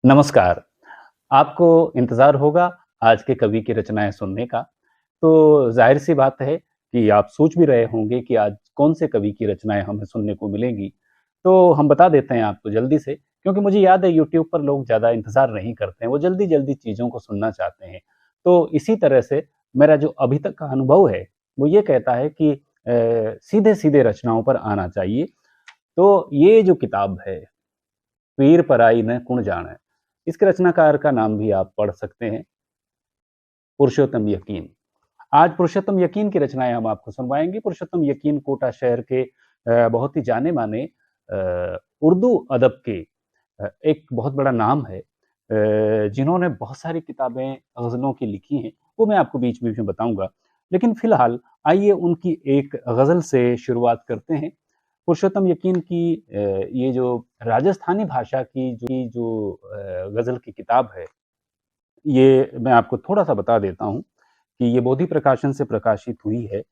नमस्कार। आपको इंतज़ार होगा आज के कवि की रचनाएँ सुनने का, तो ज़ाहिर-सी बात है कि आप सोच भी रहे होंगे कि आज कौन-से कवि की रचनाएँ हमें सुनने को मिलेंगी। तो हम बता देते हैं आपको जल्दी से, क्योंकि मुझे याद है यूट्यूब पर लोग ज़्यादा इंतज़ार नहीं करते हैं, वो जल्दी-जल्दी चीज़ों को सुनना चाहते हैं। तो इसी तरह से मेरा जो अभी तक का अनुभव है, वो ये कहता है कि सीधे-सीधे रचनाओं पर आना चाहिए। तो ये जो किताब है पीर पराई न कुण जाणै। इसके रचनाकार का नाम भी आप पढ़ सकते हैं, पुरुषोत्तम यकीन। आज पुरुषोत्तम यकीन की रचनाएँ हम आपको सुनवाएँगे। पुरुषोत्तम यकीन कोटा शहर के बहुत ही जाने-माने उर्दू अदब के एक बहुत बड़ा नाम है, जिन्होंने बहुत सारी किताबें ग़ज़लों की लिखी हैं, वो मैं आपको बीच-बीच में बताऊँगा। लेकिन फ़िलहाल आइए उनकी एक ग़ज़ल से शुरुआत करते हैं। पुरुषोत्तम यकीन की ये जो राजस्थानी भाषा की जो ग़ज़ल की किताब है, ये मैं आपको थोड़ा-सा बता देता हूँ कि ये बोधि प्रकाशन से प्रकाशित हुई है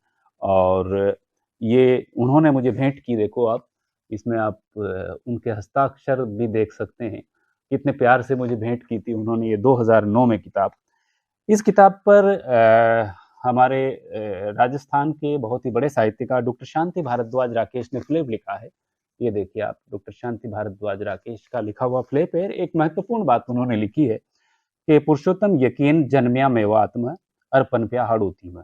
और ये उन्होंने मुझे भेंट की। देखो आप, इसमें आप उनके हस्ताक्षर भी देख सकते हैं, कितने प्यार से मुझे भेंट की थी उन्होंने ये 2009 में किताब। इस किताब पर हमारे राजस्थान के बहुत ही बड़े साहित्यकार डॉक्टर शांति भारद्वाज राकेश ने फ़्लेप लिखा है। ये देखिए आप, डॉक्टर शांति भारद्वाज राकेश का लिखा हुआ फ़्लेप है। एक महत्वपूर्ण बात उन्होंने लिखी है कि पुरुषोत्तम यकीन जन्म्या मेवात में और पनप्या हाड़ोती में।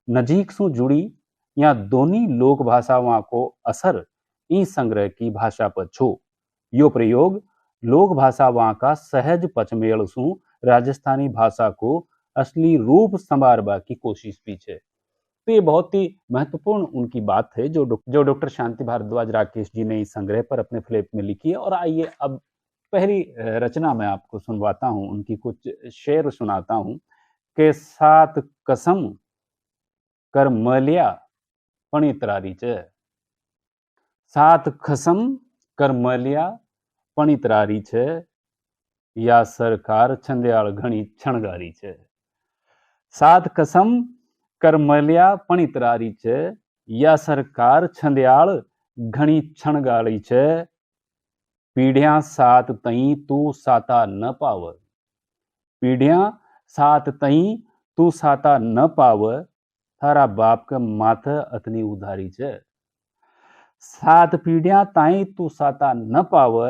नजीक सु जुड़ी या दोनी लोक भाषावां को असर ई संग्रह की भाषा पर छो। यो प्रयोग लोक भाषावां का सहज पचमेल सु राजस्थानी भाषा को असली रूप संवारबा की कोशिश पीछे। तो ये बहुत ही महत्वपूर्ण उनकी बात है जो डॉक्टर शांति भारद्वाज राकेश जी ने इस संग्रह पर अपने फ़्लेप में लिखी है। और आइए अब पहली रचना मैं आपको सुनवाता हूँ, उनकी कुछ शेर सुनाता हूँ कि सात कसम कर मल्या पणितरारी च। सात कसम कर मल्या पणितरारी छ, या सरकार छंदयाळ घणी क्षणगारी छ। सात कसम कर मल्या पणितरारी छ, या सरकार छंदयाळ घणी क्षणगारी छ। पीढ़ियां सात तई तू साता न पाव। पीढ़ियां सात तई तू साता न पाव, थारा बाप का माथ अतनी उधारी छ। सात पीढ़ियां ताई तू साता न पाव,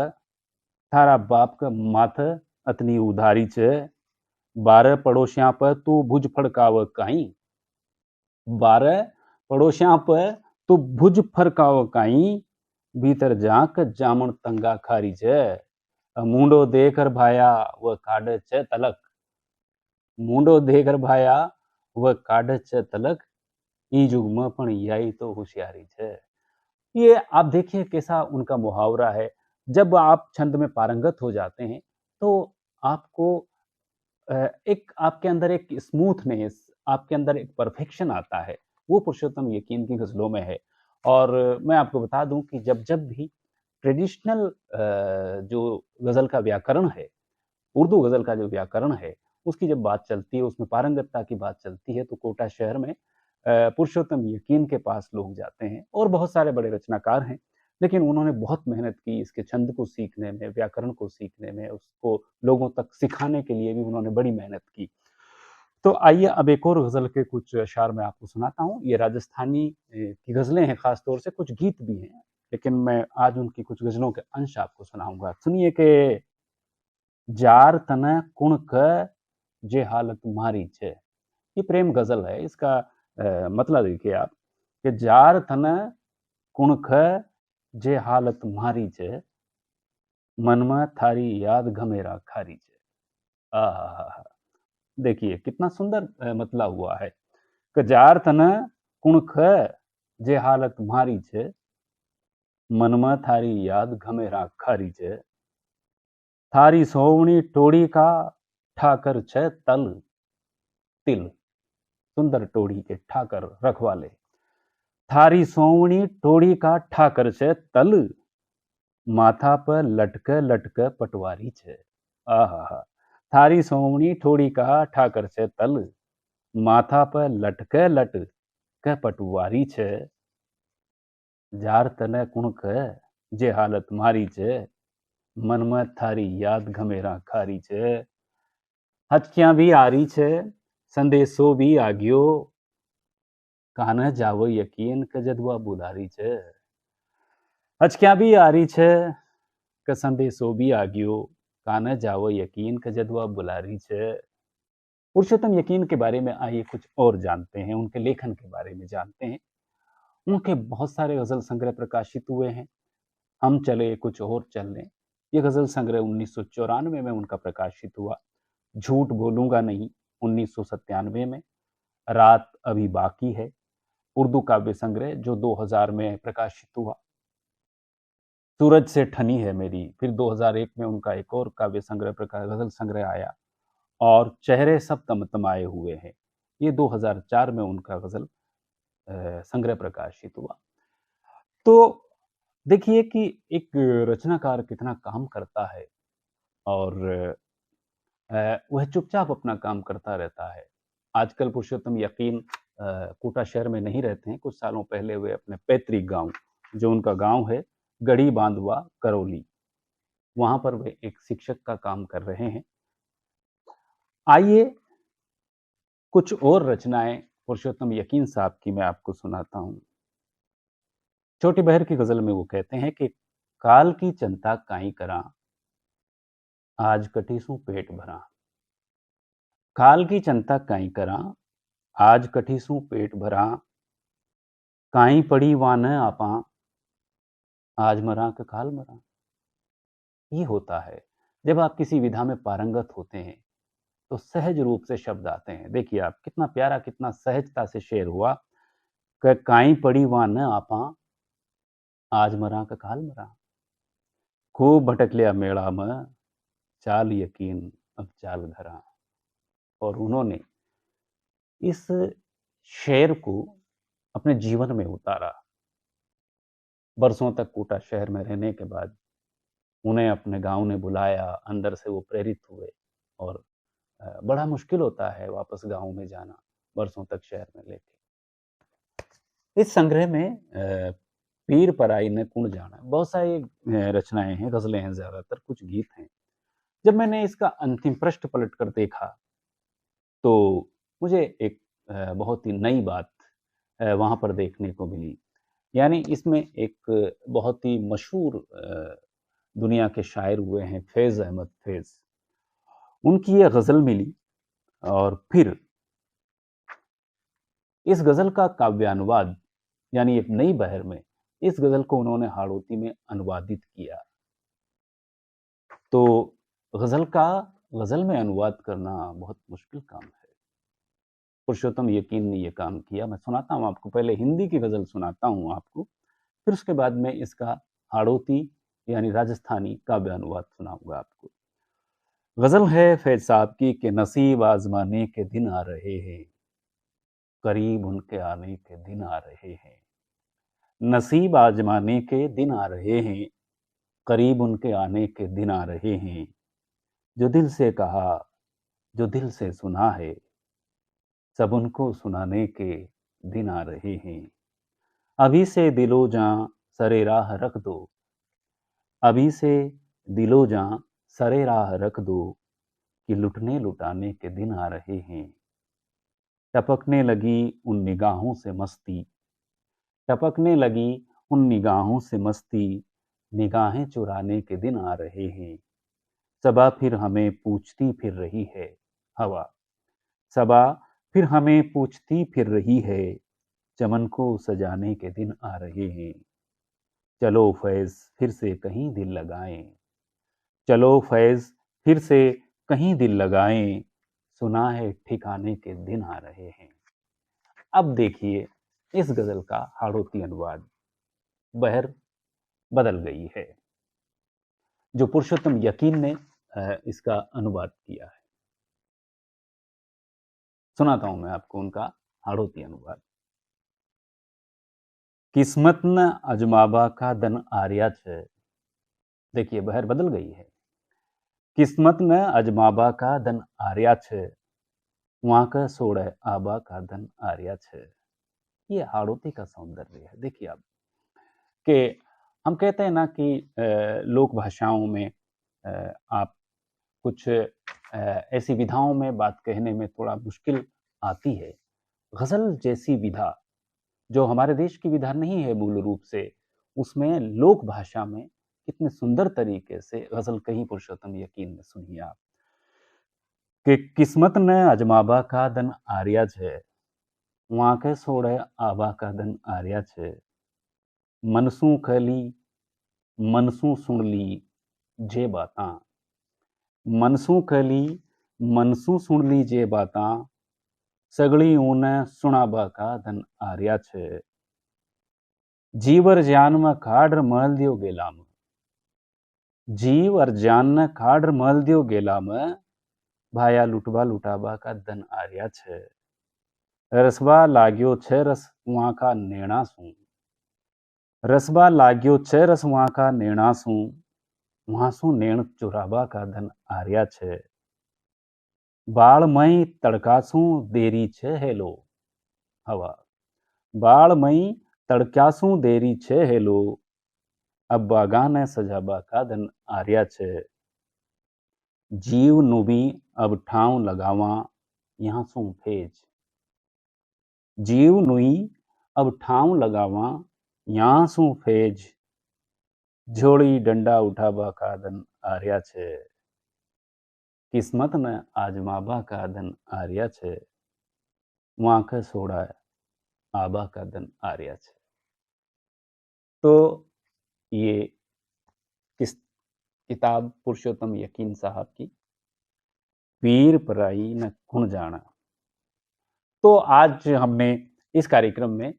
थारा बाप का माथ अतनी उधारी छ। 12 पड़ोसियां पर तू भुज फड़काव काई। 12 पड़ोसियां पर तू भुज फड़काव काई, भीतर जाक जामन तंगा खारी छ। मुंडो देकर भाया वह काढ़ छ तलक। मुंडो देकर भाया वह काढ़ छ तलक, ई जुग में पण याई तो होशियारी छ। ये आप देखिए कैसा उनका मुहावरा है। जब आप छंद में पारंगत हो जाते हैं, तो आपको एक आपके अंदर एक स्मूथनेस, आपके अंदर एक परफेक्शन आता है। वो पुरुषोत्तम यकीन की ग़ज़लों में है। और मैं आपको बता दूँ कि जब भी ट्रेडिशनल जो ग़ज़ल का व्याकरण है, उर्दू ग़ज़ल का जो व्याकरण है, उसकी जब बात चलती है, उसमें पारंगतता की बात चलती है, तो कोटा शहर में पुरुषोत्तम यकीन के पास लोग जाते हैं। और बहुत सारे बड़े रचनाकार हैं, लेकिन उन्होंने बहुत मेहनत की इसके छंद को सीखने में, व्याकरण को सीखने में, उसको लोगों तक सिखाने के लिए भी उन्होंने बड़ी मेहनत की। तो आइए अब एक और ग़ज़ल के कुछ अशार मैं आपको सुनाता हूँ। ये राजस्थानी की ग़ज़लें हैं ख़ास तौर से, कुछ गीत भी हैं, लेकिन मैं आज उनकी कुछ ग़ज़लों के अंश आपको सुनाऊँगा। सुनिए कि जार तने कुण क जे हालत मारी छे। ये प्रेम ग़ज़ल है। इसका मतलब देखिए आप कि जार तने कुण ख जे हालत मारी छे, मन में थारी याद घमेरा खारी छे। आहाहा! देखिए कितना सुंदर मतला हुआ है कि जार तने कुण ख जे हालत मारी छे, मन में थारी याद घमेरा खारी छे। थारी सोवणी टोड़ी का ठाकर छे तल तिल। सुंदर टोड़ी के ठाकर रखवाले। थारी सोवणी टोड़ी का ठाकर छे तल, माथा पर लटक लटक पटवारी छे। आहा! थारी सोवणी टोड़ी का ठाकर छे तल, माथा पर लटक लटक पटवारी छे। जार तने कुण क जे हालत मारी छे, મનમાં થારી યાદ ઘમેરા ખારી છે હચક્યા બી આરી છે સંદેશો બી આગિયો કાને જાવો યકીન કે જદવા બુલારી છે હચક્યા બી આરી છે કે સંદેશો બી આગિયો काने जावो यकीन का जदवा बुलारी छे। पुरुषोत्तम यकीन के बारे में आइए कुछ और जानते हैं, उनके लेखन के बारे में जानते हैं। उनके बहुत सारे गज़ल संग्रह प्रकाशित हुए हैं। हम चले कुछ और चल लें, ये गज़ल संग्रह 1994 में उनका प्रकाशित हुआ। झूठ बोलूँगा नहीं 1997 में, रात अभी बाकी है, उर्दू काव्य संग्रह जो 2000 में प्रकाशित हुआ। सूरज से ठनी है मेरी, फिर 2001 में उनका एक और काव्य संग्रह गज़ल संग्रह आया और चेहरे सब तमतमाए हुए हैं। ये 2004 में उनका गज़ल संग्रह प्रकाशित हुआ। तो देखिए कि एक रचनाकार कितना काम करता है और वह चुपचाप अपना काम करता रहता है। आजकल पुरुषोत्तम यकीन कोटा शहर में नहीं रहते हैं, कुछ सालों पहले वे अपने पैतृक गाँव, जो उनका गाँव है गढ़ी बांधवा करौली, वहाँ पर वे एक शिक्षक का काम कर रहे हैं। आइए कुछ और रचनाएँ पुरुषोत्तम यकीन साहब की मैं आपको सुनाता हूँ। छोटी बहर की गज़ल में वो कहते हैं कि काल की चिंता काई करा, आज कठीसू पेट भरा। काल की चिंता काई करा, आज कठीसू पेट भरा। काई पड़ी वान आपा, आज मरा का काल मरा। ये होता है जब आप किसी विधा में पारंगत होते हैं तो सहज रूप से शब्द आते हैं। देखिए आप कितना प्यारा, कितना सहजता से शेर हुआ कि काई पड़ी वान आपा, आज मरा का काल मरा। खूब भटक लिया मेला में, चाल यकीन अब चाल धरा। और उन्होंने इस शेर को अपने जीवन में उतारा। बरसों तक कोटा शहर में रहने के बाद उन्हें अपने गांव ने बुलाया, अंदर से वो प्रेरित हुए और बड़ा मुश्किल होता है वापस गांव में जाना, बरसों तक शहर में लेके। इस संग्रह में पीर पराई ने कुण जाना, बहुत सारी रचनाएं हैं, गजलें हैं, ज्यादातर कुछ गीत हैं। जब मैंने इसका अंतिम पृष्ठ पलट कर देखा तो मुझे एक बहुत ही नई बात वहाँ पर देखने को मिली। यानी इसमें एक बहुत ही मशहूर दुनिया के शायर हुए हैं फैज़ अहमद फैज़, उनकी ये गज़ल मिली और फिर इस गज़ल का काव्यानुवाद यानी एक नई बहर में इस गज़ल को उन्होंने हाड़ौती में अनुवादित किया। तो गज़ल में अनुवाद करना बहुत मुश्किल काम है। पुरुषोत्तम यकीन ने ये काम किया। मैं सुनाता हूँ आपको, पहले हिंदी की गज़ल सुनाता हूँ आपको, फिर उसके बाद में इसका हाड़ौती यानी राजस्थानी काव्य अनुवाद सुनाऊंगा आपको। गज़ल है फैज़ साहब की कि नसीब आजमाने के दिन आ रहे हैं, करीब उनके आने के दिन आ रहे हैं। नसीब आजमाने के दिन आ रहे हैं, करीब उनके आने के दिन आ रहे हैं। जो दिल से कहा, जो दिल से सुना है, सब उनको सुनाने के दिन आ रहे हैं। अभी से दिलो जां सरे राह रख दो, अभी से दिलो जां सरे राह रख दो, कि लुटने लुटाने के दिन आ रहे हैं। टपकने लगी उन निगाहों से मस्ती, टपकने लगी उन निगाहों से मस्ती, निगाहें चुराने के दिन आ रहे हैं। सबा फिर हमें पूछती फिर रही है हवा, सबा फिर हमें पूछती फिर रही है, चमन को सजाने के दिन आ रहे हैं। चलो फैज़ फिर से कहीं दिल लगाएं, चलो फैज़ फिर से कहीं दिल लगाएं, सुना है ठिकाने के दिन आ रहे हैं। अब देखिए इस गज़ल का हाड़ौती अनुवाद। बहर बदल गई है, जो पुरुषोत्तम यकीन ने इसका अनुवाद किया है। सुनाता हूं मैं आपको उनका हाड़ौती अनुवाद। किस्मत न अजमाबा का धन आर्या छे। देखिए बहर बदल गई है। किस्मत न अजमाबा का धन आर्या छे, वहां का सोड़े आबा का धन आर्या छे। ये हाड़ौती का सौंदर्य है। देखिए आप कि हम कहते हैं ना कि लोक भाषाओं में आप कुछ ऐसी विधाओं में बात कहने में थोड़ा मुश्किल आती है। ग़ज़ल जैसी विधा, जो हमारे देश की विधा नहीं है मूल रूप से, उसमें लोक भाषा में कितने सुंदर तरीके से ग़ज़ल कही पुरुषोत्तम यकीन ने, सुनिए आप। कि किस्मत ने अजमाबा का दन आर्या छे, वांके सोड़े आबा का दन आर्या छे, मनसू खली मनसू सुन ली जे बातां, मनसू खली मनसू सुन ली जे बातां, सगड़ी ऊने सुनाबा का धन आर्या छे, जीव और जान में खाड़ महल दियो गेला में, जीव और जान ने खाड़ महल दियो गेला में, भाया लुटबा लुटाबा का धन आर्या छे, रसबा लाग्यो छे रस वहां का नेणा सूं, रसबा लाग्यो छे रस वहां का नेणा सूं, वहां सू नेण चुराबा का धन आर्या छे, बाळमय तड़कासूं देरी छे हेलो हवा, बाळमय तड़कासूं देरी छे हेलो, अब बागाने सजाबा का धन आर्या छे, जीव नुबी अब ठाव लगावा यहाँ सू फेज, जीव नुई अब ठाव लगावा यहाँ सू फेज, झोड़ी डंडा उठाबा का धन आर्या छे, किस्मत ने आजमाबा का धन आर्या छे, वांके सोड़ा आबा का धन आर्या छे। तो ये किस किताब पुरुषोत्तम यकीन साहब की, पीर पराई न कुण जाना। तो आज हमने इस कार्यक्रम में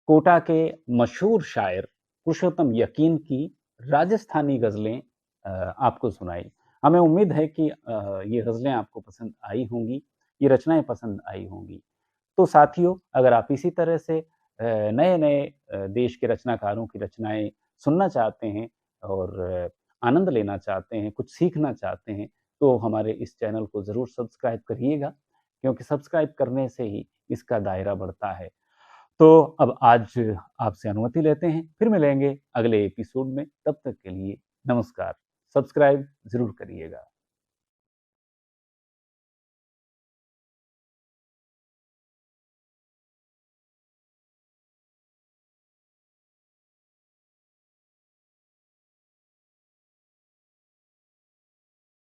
कोटा के मशहूर शायर पुरुषोत्तम यकीन की राजस्थानी गज़लें आपको सुनाई। हमें उम्मीद है कि ये गज़लें आपको पसंद आई होंगी, ये रचनाएँ पसंद आई होंगी। तो साथियों, अगर आप इसी तरह से नए-नए देश के रचनाकारों की रचनाएँ सुनना चाहते हैं और आनंद लेना चाहते हैं, कुछ सीखना चाहते हैं, तो हमारे इस चैनल को ज़रूर सब्सक्राइब करिएगा, क्योंकि सब्सक्राइब करने से ही इसका दायरा बढ़ता है। तो अब आज आपसे अनुमति लेते हैं, फिर मिलेंगे अगले एपिसोड में, तब तक के लिए नमस्कार। सब्सक्राइब ज़रूर करिएगा।